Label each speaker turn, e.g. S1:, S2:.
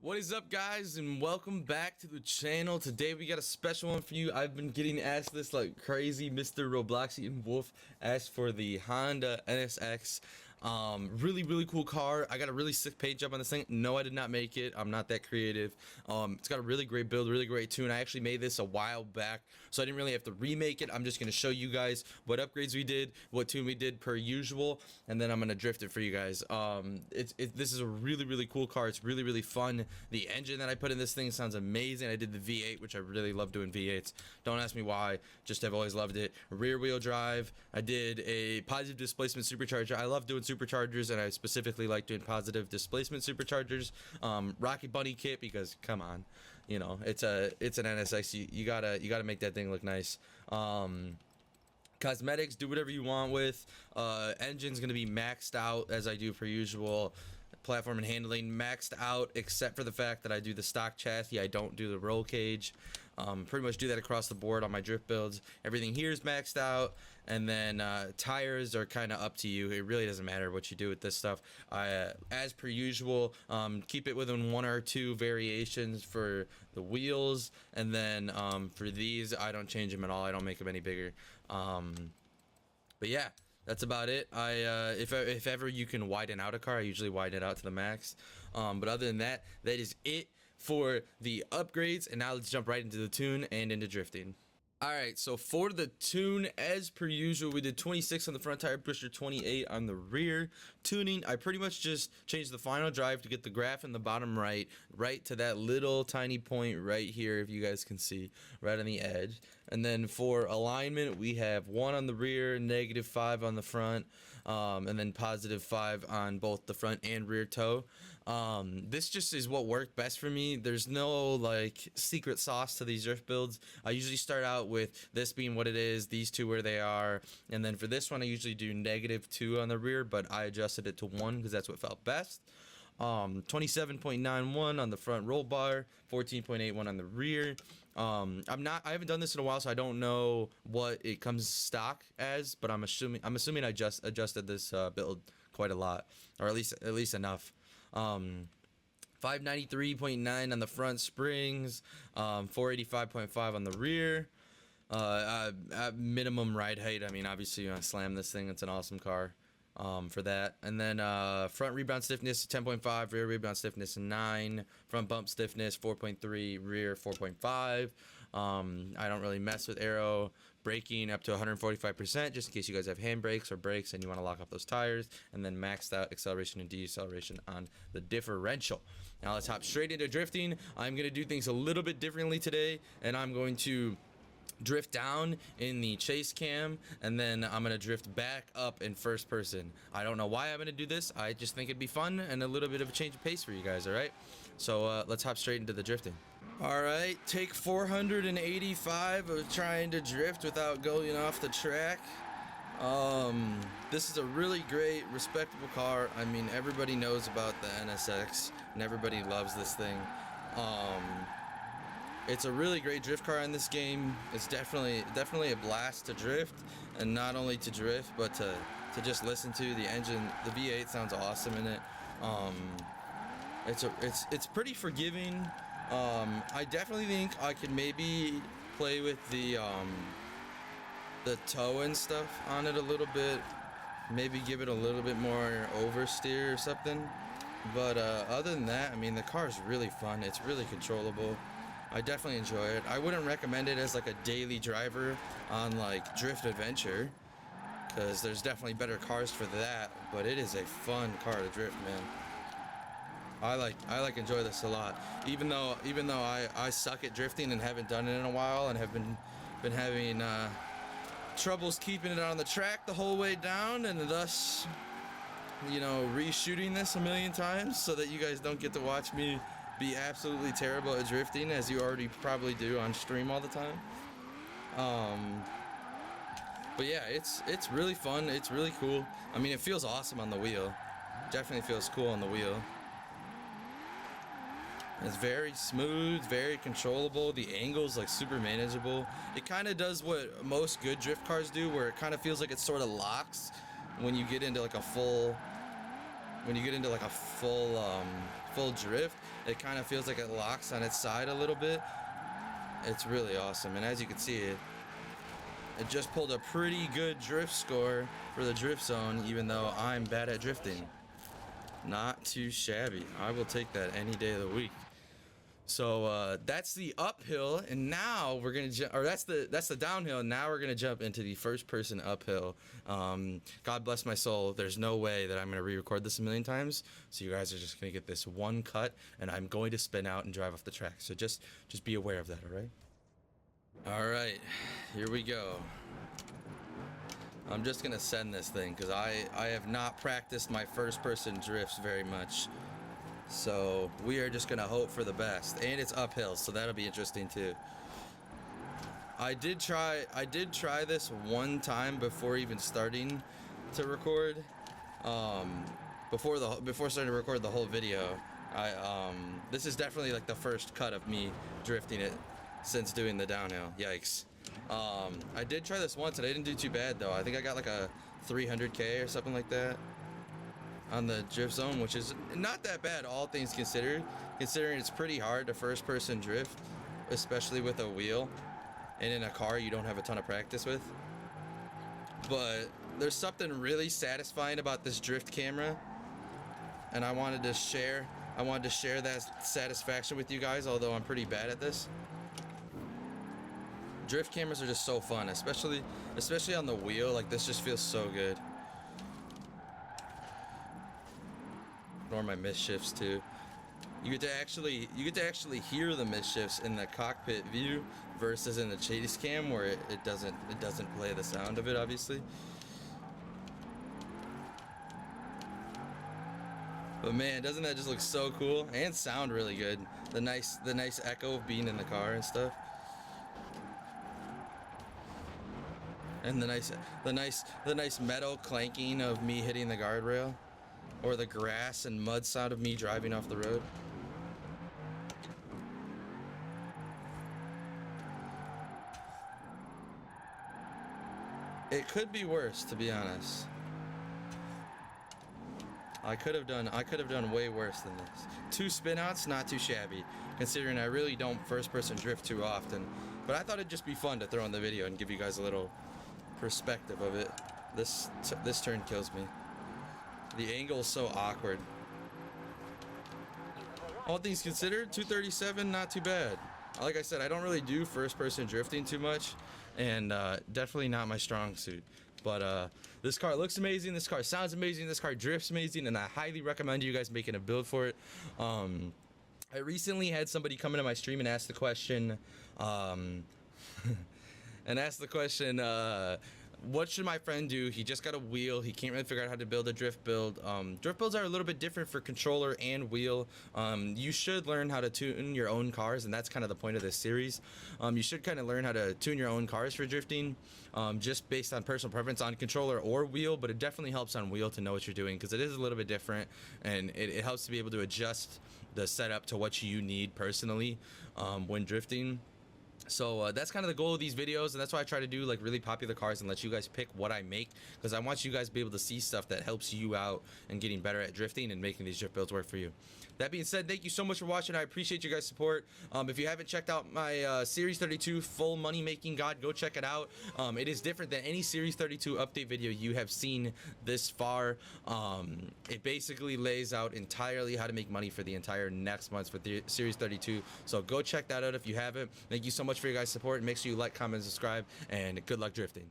S1: What is up, guys, and welcome back to the channel. Today we got a special one for you. I've been getting asked this like crazy. Mr. Robloxian Wolf asked for the Honda NSX. Really cool car. I got a really sick paint job on this thing. No, I did not make it. I'm not that creative. It's got a really great build, really great tune. I actually made this a while back, so I didn't really have to remake it. I'm just going to show you guys what upgrades we did, what tune we did per usual, and then I'm going to drift it for you guys. This is a really cool car. It's really fun. The engine that I put in this thing sounds amazing. I did the V8, which I really love doing V8s. Don't ask me why, just have always loved it. Rear wheel drive. I did a positive displacement supercharger. I love doing superchargers, and I specifically like doing positive displacement superchargers. Rocket Bunny kit, because come on, you know, it's an NSX. You gotta make that thing look nice. Cosmetics, do whatever you want with. Engine's gonna be maxed out as I do per usual. Platform and handling maxed out, except for the fact that I do the stock chassis. I don't do the roll cage. Pretty much do that across the board on my drift builds. Everything here is maxed out, and then tires are kind of up to you. It really doesn't matter what you do with this stuff. As per usual, keep it within 1 or 2 variations for the wheels, and then for these, I don't change them at all. I don't make them any bigger. But yeah, that's about it. If ever you can widen out a car, I usually widen it out to the max. But other than that, that is it for the upgrades. And now let's jump right into the tune and into drifting. Alright, so for the tune, as per usual, we did 26 on the front tire pusher, 28 on the rear. Tuning, I pretty much just changed the final drive to get the graph in the bottom right to that little tiny point right here, if you guys can see, right on the edge. And then for alignment, we have 1 on the rear, -5 on the front, and then +5 on both the front and rear toe. This just is what worked best for me. There's no like secret sauce to these drift builds. I usually start out with this being what it is, these two where they are, and then for this one I usually do -2 on the rear, but I adjusted it to 1 because that's what felt best. 27.91 on the front roll bar, 14.81 on the rear. I haven't done this in a while, so I don't know what it comes stock as, but I'm assuming I just adjusted this build quite a lot, or at least enough. 593.9 on the front springs, 485.5 on the rear. Minimum ride height. I mean, obviously you want to slam this thing. It's an awesome car for that. And then front rebound stiffness 10.5, rear rebound stiffness 9, front bump stiffness 4.3, rear 4.5. I don't really mess with aero. Braking up to 145%, just in case you guys have handbrakes or brakes and you want to lock off those tires, and then maxed out acceleration and deceleration on the differential. Now let's hop straight into drifting. I'm going to do things a little bit differently today, and I'm going to drift down in the chase cam, and then I'm gonna drift back up in first person. I don't know why I'm gonna do this. I just think it'd be fun and a little bit of a change of pace for you guys. All right, so let's hop straight into the drifting. All right, take 485 of trying to drift without going off the track. This is a really great, respectable car. I mean, everybody knows about the NSX and everybody loves this thing. It's a really great drift car in this game. It's definitely a blast to drift, and not only to drift, but to just listen to. The engine, the V8 sounds awesome in it. It's pretty forgiving. I definitely think I could maybe play with the toe and stuff on it a little bit. Maybe give it a little bit more oversteer or something. But other than that, I mean, the car is really fun. It's really controllable. I definitely enjoy it. I wouldn't recommend it as like a daily driver on like Drift Adventure, because there's definitely better cars for that, but it is a fun car to drift, man. I enjoy this a lot. Even though I suck at drifting and haven't done it in a while, and have been having troubles keeping it on the track the whole way down, and thus, you know, reshooting this a million times so that you guys don't get to watch me be absolutely terrible at drifting, as you already probably do on stream all the time. But yeah, it's really fun. It's really cool. I mean, it feels awesome on the wheel. Definitely feels cool on the wheel. It's very smooth, very controllable. The angle's like super manageable. It kind of does what most good drift cars do, where it kind of feels like it sort of locks when you get into like a full full drift, it kind of feels like it locks on its side a little bit. It's really awesome. And as you can see, it just pulled a pretty good drift score for the drift zone, even though I'm bad at drifting. Not too shabby. I will take that any day of the week. So that's the uphill, and now we're gonna or that's the downhill. Now we're gonna jump into the first person uphill. God bless my soul, there's no way that I'm gonna re-record this a million times, so you guys are just gonna get this one cut, and I'm going to spin out and drive off the track. So just be aware of that. All right, here we go. I'm just gonna send this thing because I have not practiced my first person drifts very much. So we are just gonna hope for the best, and it's uphill, so that'll be interesting too. I did try this one time before even starting to record. Before starting to record the whole video. This is definitely like the first cut of me drifting it since doing the downhill. Yikes. I did try this once and I didn't do too bad though. I think I got like a 300K or something like that on the drift zone, which is not that bad, all things considered, considering it's pretty hard to first person drift, especially with a wheel and in a car you don't have a ton of practice with. But there's something really satisfying about this drift camera, and I wanted to share that satisfaction with you guys, although I'm pretty bad at this. Drift cameras are just so fun, especially on the wheel. Like, this just feels so good. Ignore my misshifts too. You get to actually hear the misshifts in the cockpit view versus in the chase cam, where it doesn't play the sound of it, obviously. But man, doesn't that just look so cool and sound really good? The nice echo of being in the car and stuff. And the nice metal clanking of me hitting the guardrail, or the grass and mud sound of me driving off the road. It could be worse, to be honest. I could have done way worse than this. 2 spinouts, not too shabby, considering I really don't first person drift too often. But I thought it'd just be fun to throw in the video and give you guys a little perspective of it. This turn kills me. The angle is so awkward. All things considered, 237, not too bad. Like I said, I don't really do first person drifting too much, and definitely not my strong suit. But this car looks amazing, this car sounds amazing, this car drifts amazing, and I highly recommend you guys making a build for it. I recently had somebody come into my stream and ask the question, what should my friend do? He just got a wheel. He can't really figure out how to build a drift build. Drift builds are a little bit different for controller and wheel. You should learn how to tune your own cars, and that's kind of the point of this series. You should kind of learn how to tune your own cars for drifting, just based on personal preference on controller or wheel, but it definitely helps on wheel to know what you're doing, because it is a little bit different, and it helps to be able to adjust the setup to what you need personally when drifting. So that's kind of the goal of these videos, and that's why I try to do like really popular cars and let you guys pick what I make, because I want you guys to be able to see stuff that helps you out and getting better at drifting and making these drift builds work for you. That being said, thank you so much for watching. I appreciate you guys' support. If you haven't checked out my Series 32 full money making guide, go check it out. It is different than any Series 32 update video you have seen this far. It basically lays out entirely how to make money for the entire next month for the Series 32. So go check that out if you haven't. Thank you so much for your guys' support, and make sure you like, comment, and subscribe, and good luck drifting.